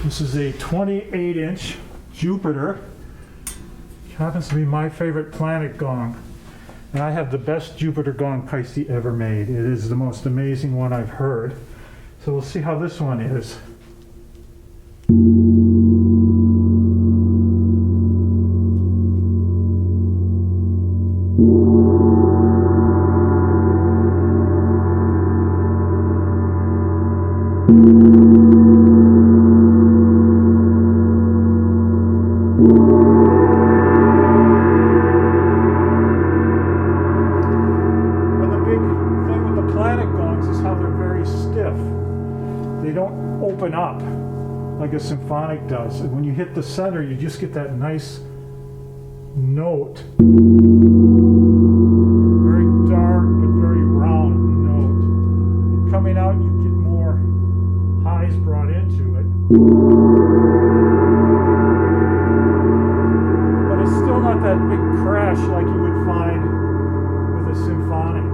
This is a 28-inch Jupiter. Happens to be my favorite planet gong. And I have the best Jupiter gong Paiste ever made. It is the most amazing one I've heard. So we'll see how this one is. Open up like a symphonic does, and when you hit the center you just get that nice note, very dark but very round note, and coming out you get more highs brought into it, but it's still not that big crash like you would find with a symphonic.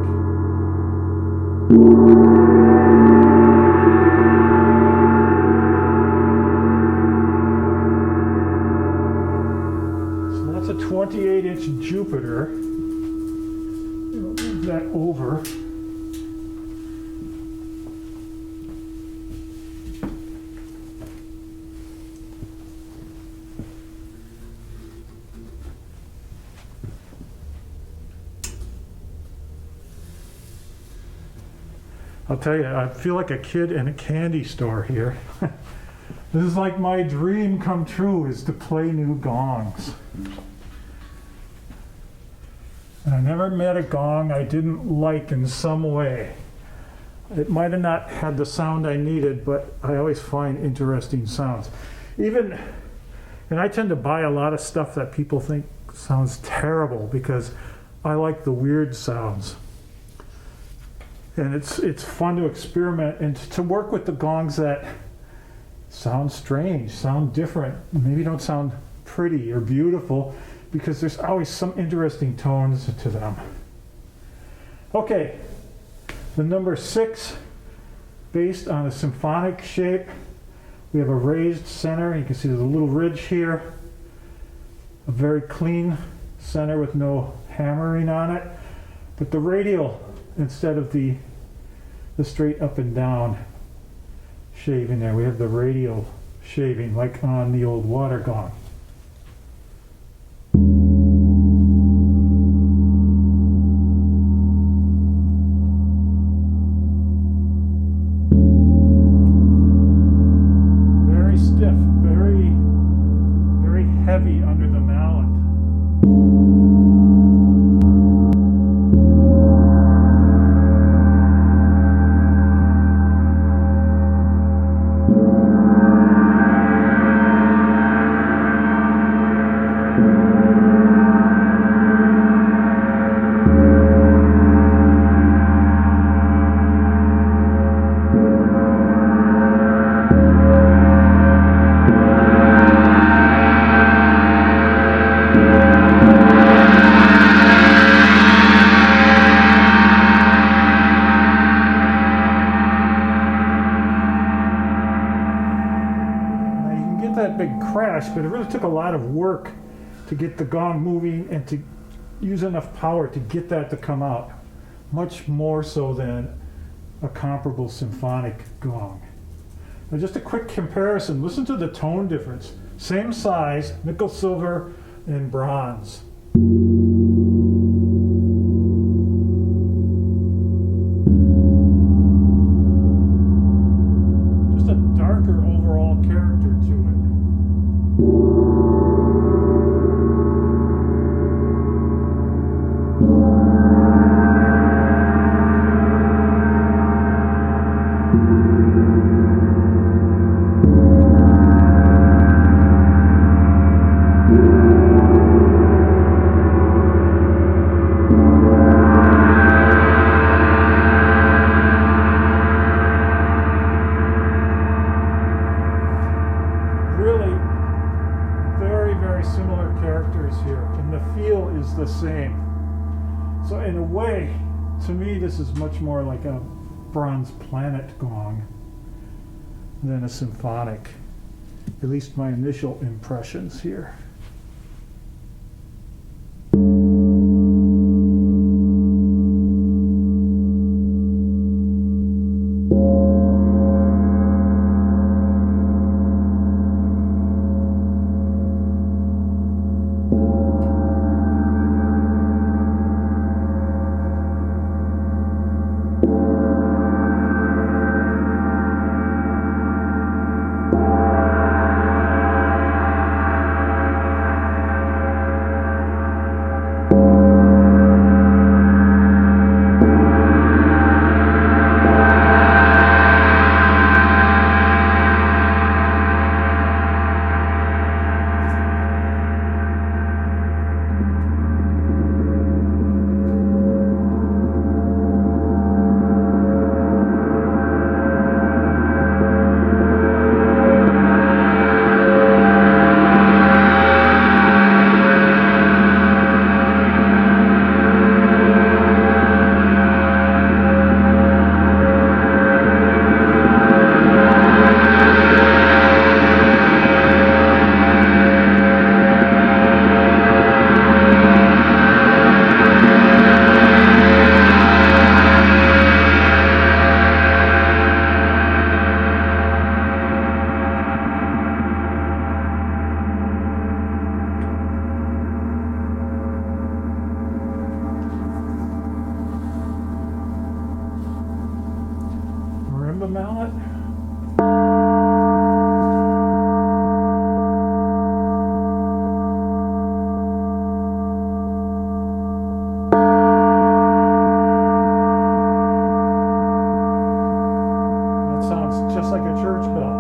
That's a 28-inch Jupiter. Move that over. I'll tell you, I feel like a kid in a candy store here. This is like my dream come true, is to play new gongs. And I never met a gong I didn't like in some way. It might have not had the sound I needed, but I always find interesting sounds. And I tend to buy a lot of stuff that people think sounds terrible because I like the weird sounds. And it's fun to experiment and to work with the gongs that sound strange, sound different, maybe don't sound pretty or beautiful, because there's always some interesting tones to them. Okay, the number 6, based on a symphonic shape. We have a raised center. You can see there's a little ridge here. A very clean center with no hammering on it. But the radial, instead of the straight up and down shaving there, we have the radial shaving like on the old water gong. Heavy under the mallet. That big crash, but it really took a lot of work to get the gong moving and to use enough power to get that to come out, much more so than a comparable symphonic gong. Now just a quick comparison, listen to the tone difference. Same size, nickel, silver, and bronze. Just a darker overall character to it. Similar characters here, and the feel is the same. So in a way, to me, this is much more like a Bronze Planet Gong than a symphonic. at least my initial impressions here. Mallet. That sounds just like a church bell.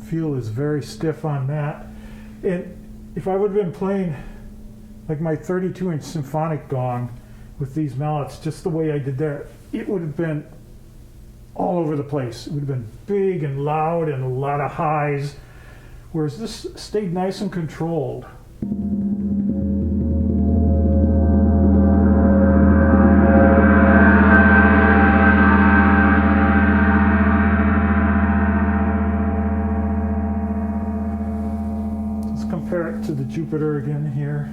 Feel is very stiff on that. And if I would have been playing like my 32-inch symphonic gong with these mallets just the way I did there, it would have been all over the place. It would have been big and loud and a lot of highs, whereas this stayed nice and controlled. Compare it to the Jupiter again here.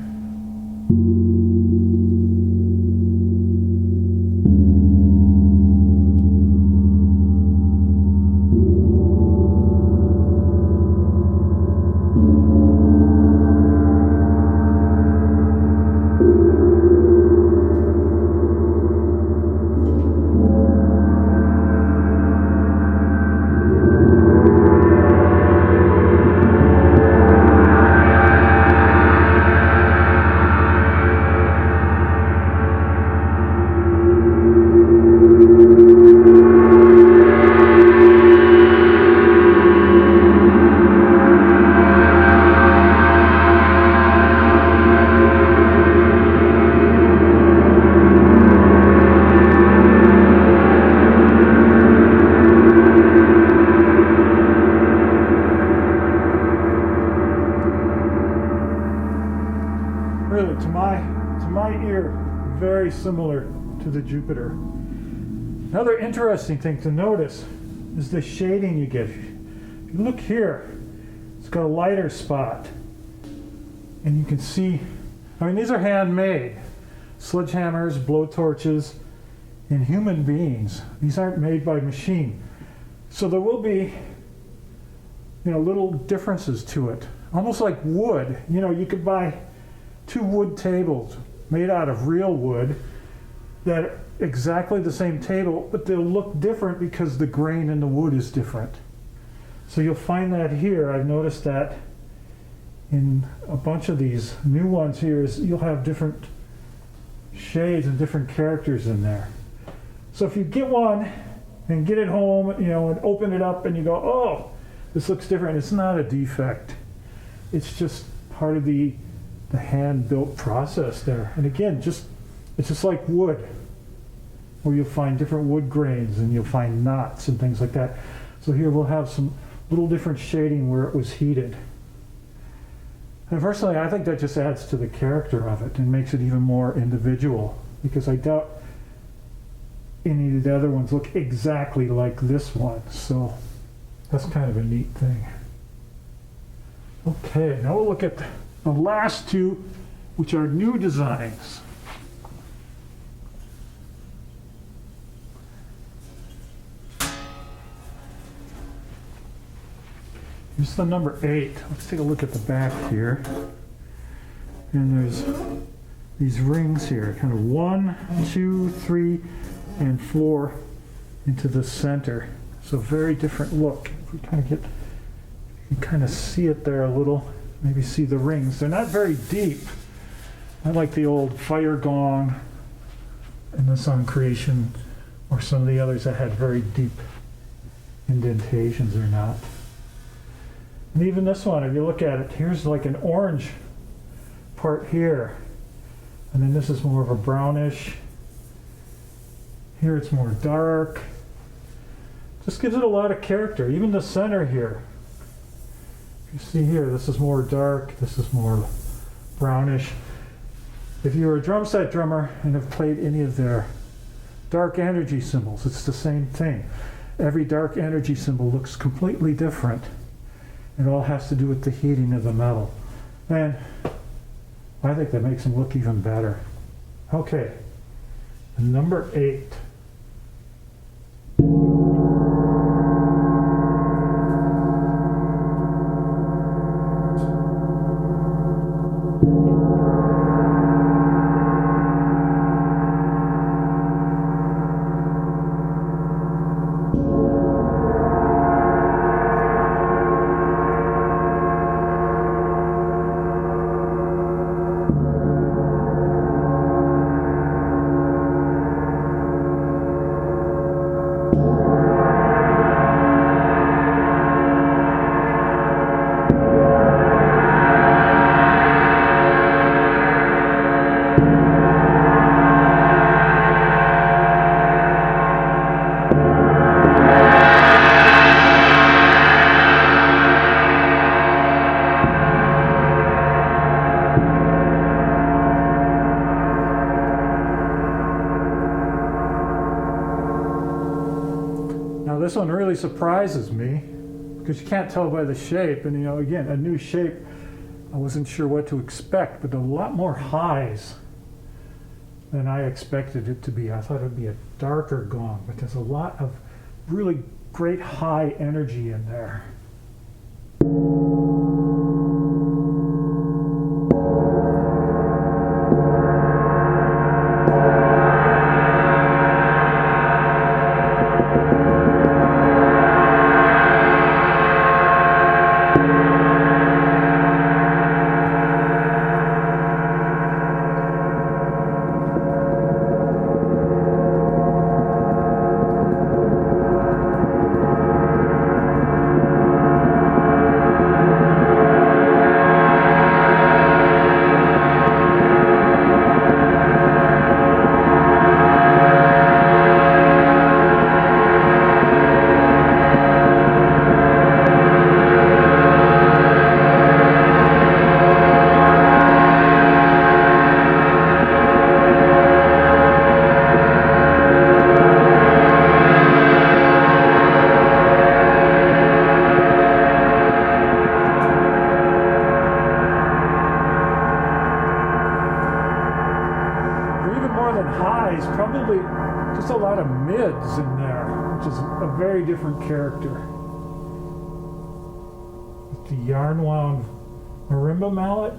my ear, very similar to the Jupiter. Another interesting thing to notice is the shading you get. If you look here, it's got a lighter spot. And you can see, I mean, these are handmade. Sledgehammers, blowtorches, and human beings. These aren't made by machine. So there will be, little differences to it. Almost like wood. You could buy 2 wood tables made out of real wood that are exactly the same table, but they'll look different because the grain in the wood is different. So you'll find that here. I've noticed that in a bunch of these new ones here is you'll have different shades and different characters in there. So if you get one and get it home, and open it up and you go, oh, this looks different, it's not a defect. It's just part of the hand-built process there. And again, it's just like wood, where you'll find different wood grains and you'll find knots and things like that. So here we'll have some little different shading where it was heated. And personally, I think that just adds to the character of it and makes it even more individual, because I doubt any of the other ones look exactly like this one. So that's kind of a neat thing. Okay, now we'll look at the last 2, which are new designs. Here's the number 8. Let's take a look at the back here. And there's these rings here, kind of 1, 2, 3, and 4 into the center. So very different look. If we kind of you can kind of see it there a little, maybe see the rings. They're not very deep. I like the old fire gong and the Sun Creation, or some of the others that had very deep indentations or not. And even this one, if you look at it, here's like an orange part here. And then this is more of a brownish. Here it's more dark. Just gives it a lot of character. Even the center here. You see here, this is more dark, this is more brownish. If you're a drum set drummer and have played any of their dark energy cymbals, it's the same thing. Every dark energy cymbal looks completely different. It all has to do with the heating of the metal. And I think that makes them look even better. Okay, number 8. This one really surprises me because you can't tell by the shape, and again, a new shape. I wasn't sure what to expect, but a lot more highs than I expected it to be. I thought it would be a darker gong, but there's a lot of really great high energy in there. than highs, probably just a lot of mids in there, which is a very different character. With the yarn wound marimba mallet.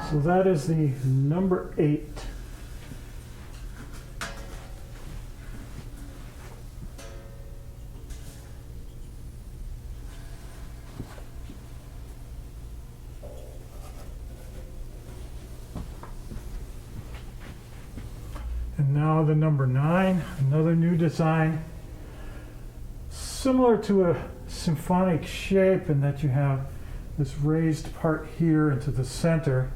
So that is the number 8. And now the number 9, another new design. Similar to a symphonic shape in that you have this raised part here into the center,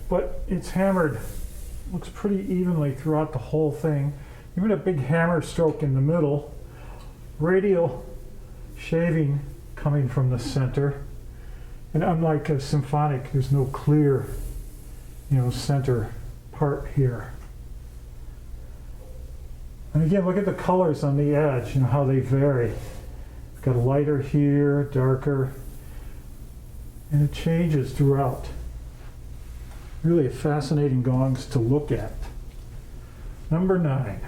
but it's hammered, looks pretty evenly throughout the whole thing. Even a big hammer stroke in the middle, radial shaving coming from the center. And unlike a symphonic, there's no clear, center part here. And again, look at the colors on the edge, how they vary. It's got a lighter here, darker, and it changes throughout. Really fascinating gongs to look at. Number 9.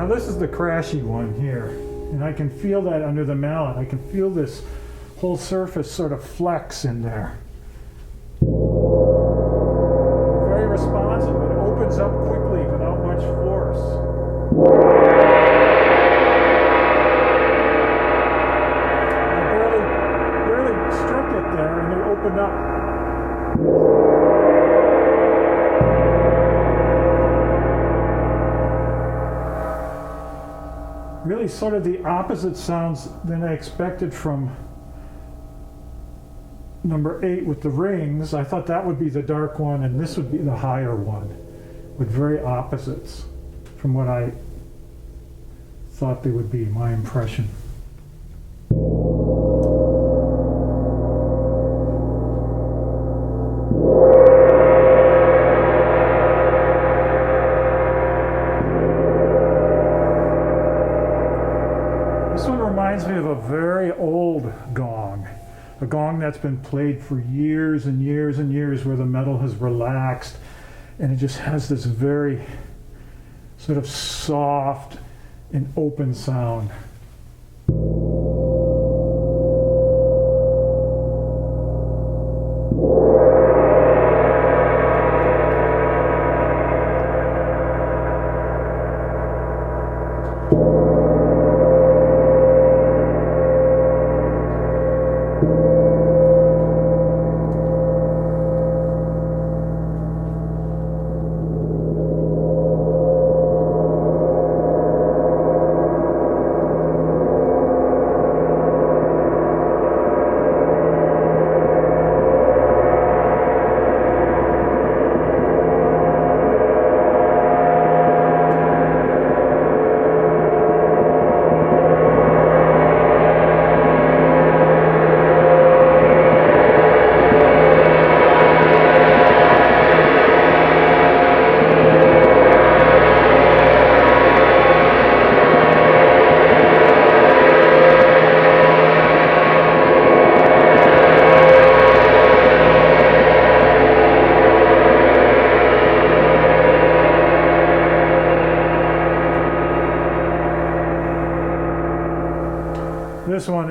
This is the crashy one here, and I can feel that under the mallet. I can feel this whole surface sort of flex in there. Very responsive. It opens up quickly without much force. I barely struck it there, and it opened up. Really sort of the opposite sounds than I expected from number 8 with the rings. I thought that would be the dark one and this would be the higher one, with very opposites from what I thought they would be, my impression. This one reminds me of a very old gong, a gong that's been played for years and years and years, where the metal has relaxed and it just has this very sort of soft and open sound.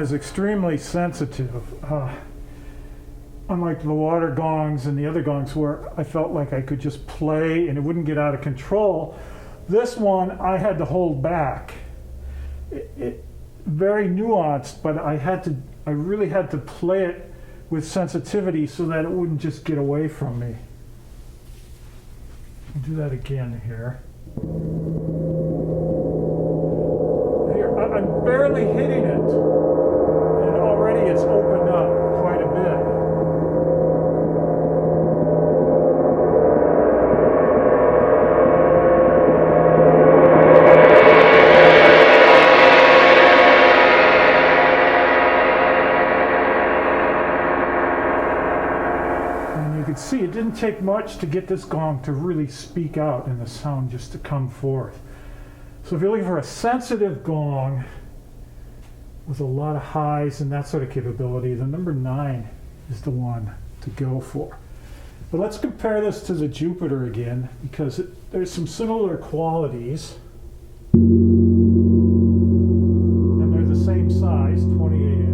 is extremely sensitive. Unlike the water gongs and the other gongs where I felt like I could just play and it wouldn't get out of control, this one I had to hold back. It very nuanced, but I really had to play it with sensitivity so that it wouldn't just get away from me. I'll do that again here. Here, I'm barely hitting it, and already it's opened up quite a bit. See, it didn't take much to get this gong to really speak out and the sound just to come forth. So if you're looking for a sensitive gong with a lot of highs and that sort of capability, the number 9 is the one to go for. But let's compare this to the Jupiter again, because there's some similar qualities. And they're the same size, 28-inch.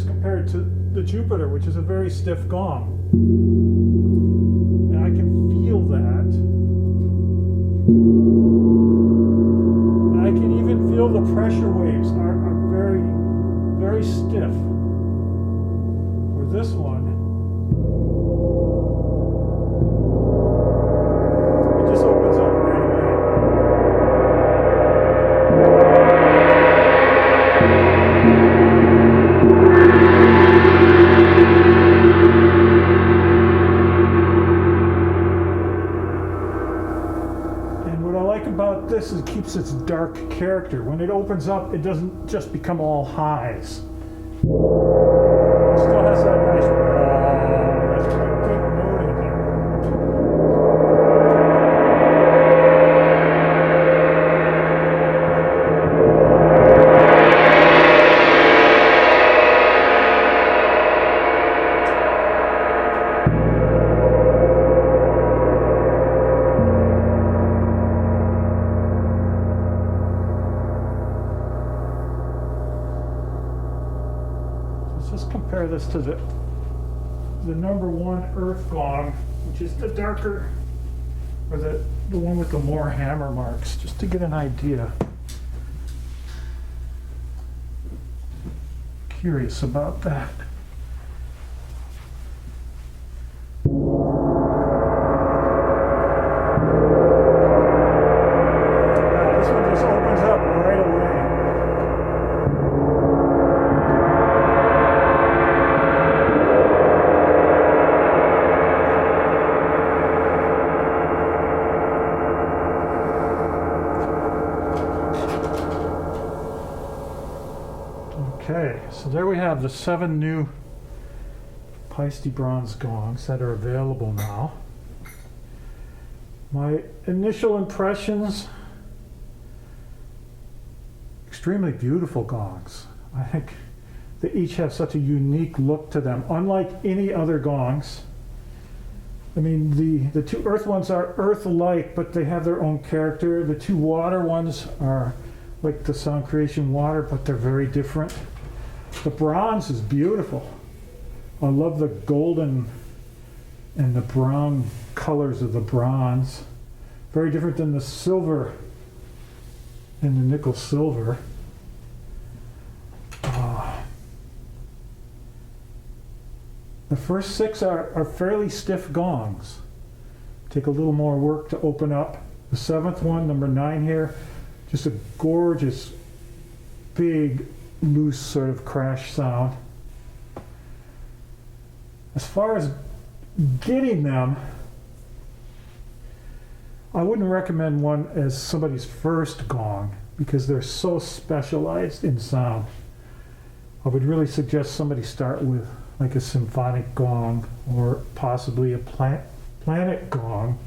Compared to the Jupiter, which is a very stiff gong. And I can feel that. And I can even feel the pressure waves are very, very stiff. Where this one, it just opens up right away. About this, it keeps its dark character. When it opens up, it doesn't just become all highs. It still has that nice that's a deep note in there. Let's compare this to the number 1 Earth Gong, which is the darker, or the one with the more hammer marks, just to get an idea. Curious about that. This one just opens up right away. Okay, so there we have the 7 new Paiste Bronze Gongs that are available now. My initial impressions, extremely beautiful gongs. I think they each have such a unique look to them, unlike any other gongs. I mean, the 2 Earth ones are Earth-like, but they have their own character. The 2 water ones are like the sound creation water, but they're very different. The bronze is beautiful. I love the golden and the brown colors of the bronze. Very different than the silver and the nickel silver. The first 6 are fairly stiff gongs. Take a little more work to open up. The 7th one, number 9 here, just a gorgeous, big, loose sort of crash sound. As far as getting them, I wouldn't recommend one as somebody's first gong because they're so specialized in sound. I would really suggest somebody start with like a symphonic gong or possibly a planet gong.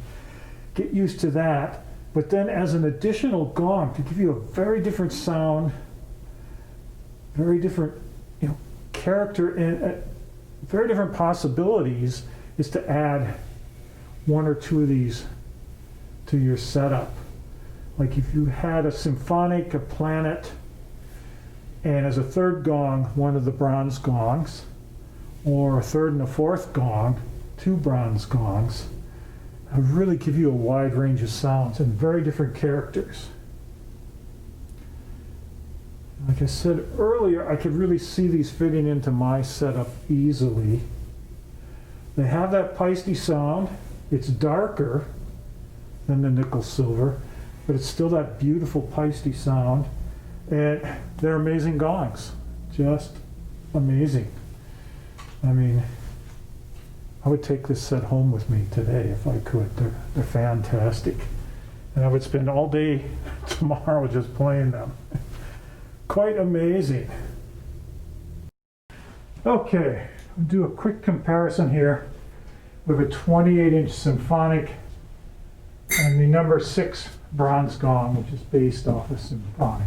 Get used to that, but then as an additional gong to give you a very different sound, very different, character and very different possibilities, is to add 1 or 2 of these to your setup. Like if you had a Symphonic, a Planet, and as a third gong, one of the Bronze Gongs, or a third and a fourth gong, two Bronze Gongs, it would really give you a wide range of sounds and very different characters. Like I said earlier, I could really see these fitting into my setup easily. They have that Paiste sound. It's darker than the nickel silver, but it's still that beautiful Paiste sound. And they're amazing gongs, just amazing. I mean, I would take this set home with me today if I could. They're fantastic. And I would spend all day tomorrow just playing them. Quite amazing. Okay, I'll do a quick comparison here with a 28-inch Symphonic and the number 6 Bronze Gong, which is based off of Symphonic.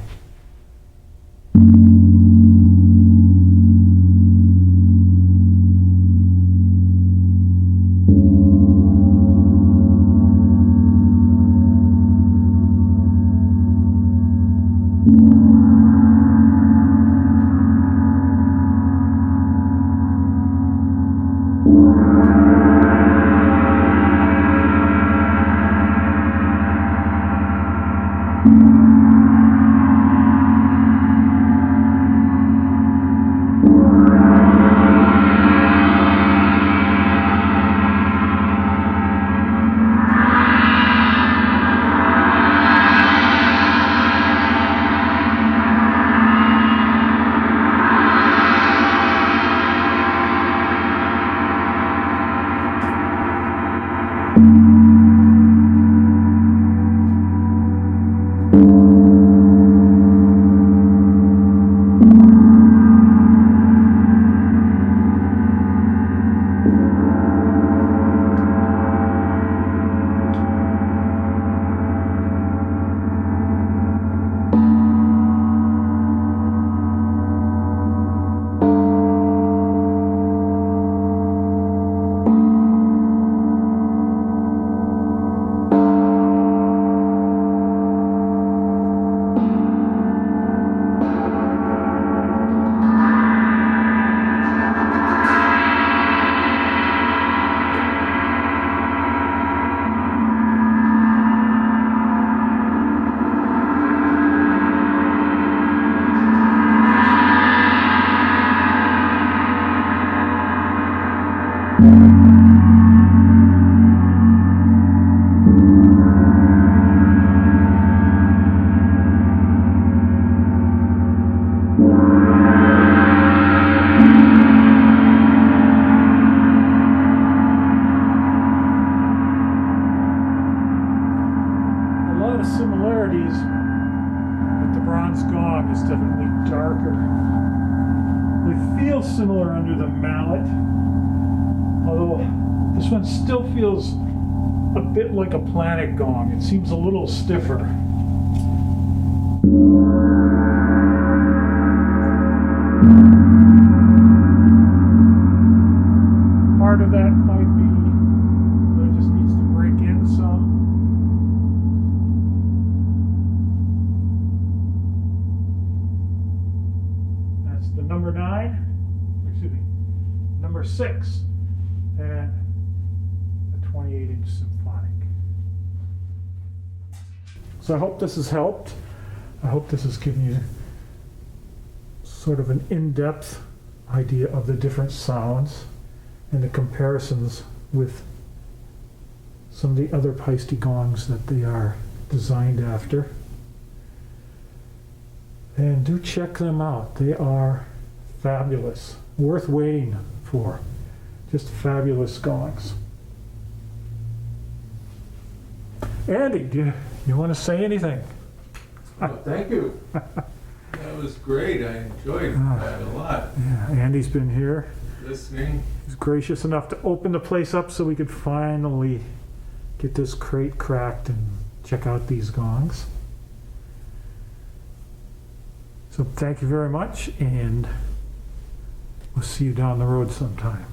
Similarities, but the Bronze Gong is definitely darker. They feel similar under the mallet, although this one still feels a bit like a Planet Gong. It seems a little stiffer. Part of that might be that it just needs to break in some. The number 9, excuse me, number 6, and a 28-inch Symphonic. So I hope this has helped. I hope this has given you sort of an in-depth idea of the different sounds and the comparisons with some of the other Paiste gongs that they are designed after. And do check them out. They are fabulous, worth waiting for. Just fabulous gongs. Andy, do you want to say anything? Well, thank you. That was great. I enjoyed that a lot. Yeah, Andy's been here. Listening. He's gracious enough to open the place up so we could finally get this crate cracked and check out these gongs. So thank you very much, and we'll see you down the road sometime.